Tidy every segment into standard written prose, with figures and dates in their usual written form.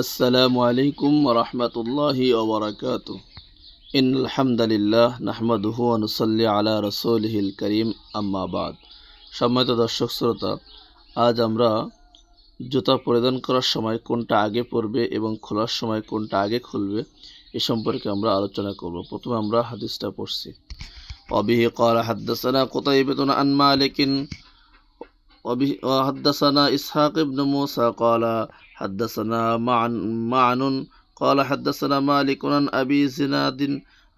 আসসালামু আলাইকুম ওয়া রাহমাতুল্লাহি ওয়া বারাকাতুহু। ইন্নাল হামদালিল্লাহ নাহমাদুহু ওয়া নুসাল্লি আলা রাসূলিহিল কারীম, আম্মা বাদ। সম্মানিত দর্শক শ্রোতা, আজ আমরা জুতা পরিধান করার সময় কোনটা আগে পরবে এবং খোলার সময় কোনটা আগে খুলবে এ সম্পর্কে আমরা আলোচনা করব। প্রথমে আমরা হাদিসটা পড়ছি। ওয়াবিহি ক্বালা হাদ্দাসানা কুতাইবাতুন আন মালিকিন وحدثنا إسحاق بن موسى قال حدثنا معن قال حدثنا مالك عن أبي زناد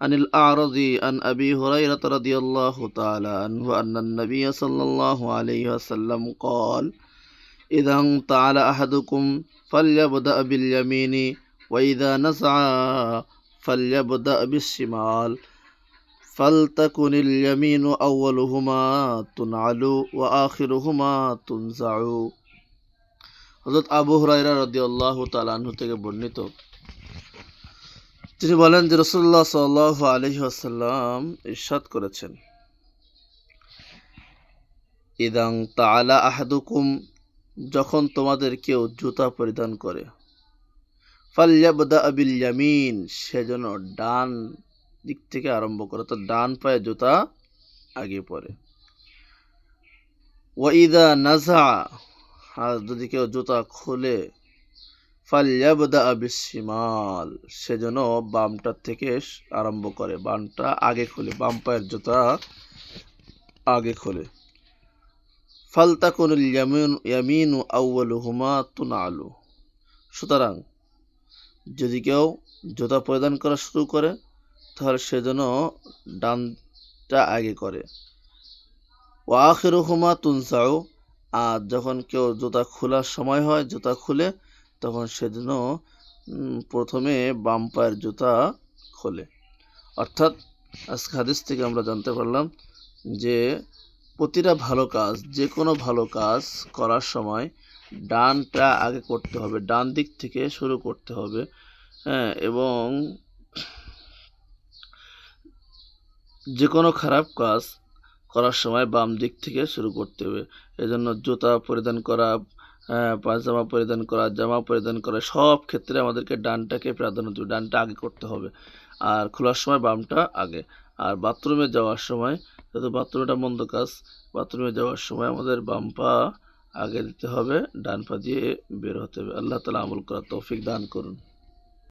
عن الأعرج عن أبي هريرة رضي الله تعالى عنه أن النبي صلى الله عليه وسلم قال إذا انتعل أحدكم فليبدأ باليمين وإذا نزع فليبدأ بالشمال فلتكن اليمين أولهما تنعل وآخرهما تنزع। হযরত আবু হুরায়রা রাদিয়াল্লাহু তাআলা আনহু থেকে বর্ণিত, তিনি বলেন যে রাসূলুল্লাহ সাল্লাল্লাহু আলাইহি ওয়াসাল্লাম ইরশাদ করেছেন, ইদাং তাআলা আহাদুকুম, যখন তোমাদের কেউ জুতা পরিধান করে, ফালইয়াবদা বিল ইয়ামিন, সেজন্য ডান দিক থেকে আরম্ভ করে, তো ডান পায়ে জুতা আগে পরে। ওয়াইদা নাজা, আর যদি কেউ জুতা খুলে, ফালইয়াবদা বিশিমাল, সেজন্য বামটার থেকে আরম্ভ করে, বামটা আগে খুলে, বাম পায়ের জুতা আগে খুলে। ফালতাকুনুল ইয়ামিনু আউয়ালুহুমা তুনআলু, সুতরাং যদি কেউ জুতা পরিধান করা শুরু করে তাহলে সেজন্য ডানটা আগে করে। ওয়া আখিরুহুমা তুনসাউ, আর যখন কেউ জুতা খোলার সময় হয়, জুতা খুলে, তখন সেজন্য প্রথমে বাম পায়ের জুতা খোলে। অর্থাৎ আজকে হাদিস থেকে আমরা জানতে পারলাম যে প্রতিটা ভালো কাজ, যে কোনো ভালো কাজ করার সময় ডানটা আগে করতে হবে, ডান দিক থেকে শুরু করতে হবে। হ্যাঁ, এবং যে কোনো খারাপ কাজ করার সময় বাম দিক থেকে শুরু করতে হবে। এজন্য জুতা পরিধান করা, পায়জামা পরিধান করা, জামা পরিধান করা, সব ক্ষেত্রে আমাদেরকে ডানটাকে প্রাধান্য দেবে, ডানটা আগে করতে হবে। আর খোলার সময় বামটা আগে। আর বাথরুমে যাওয়ার সময়, যেহেতু বাথরুমটা মন্দ কাজ, বাথরুমে যাওয়ার সময় আমাদের বাম পা আগে দিতে হবে, ডান পা দিয়ে বের হতে হবে। আল্লাহ তাআলা আমল করার তৌফিক দান করুন।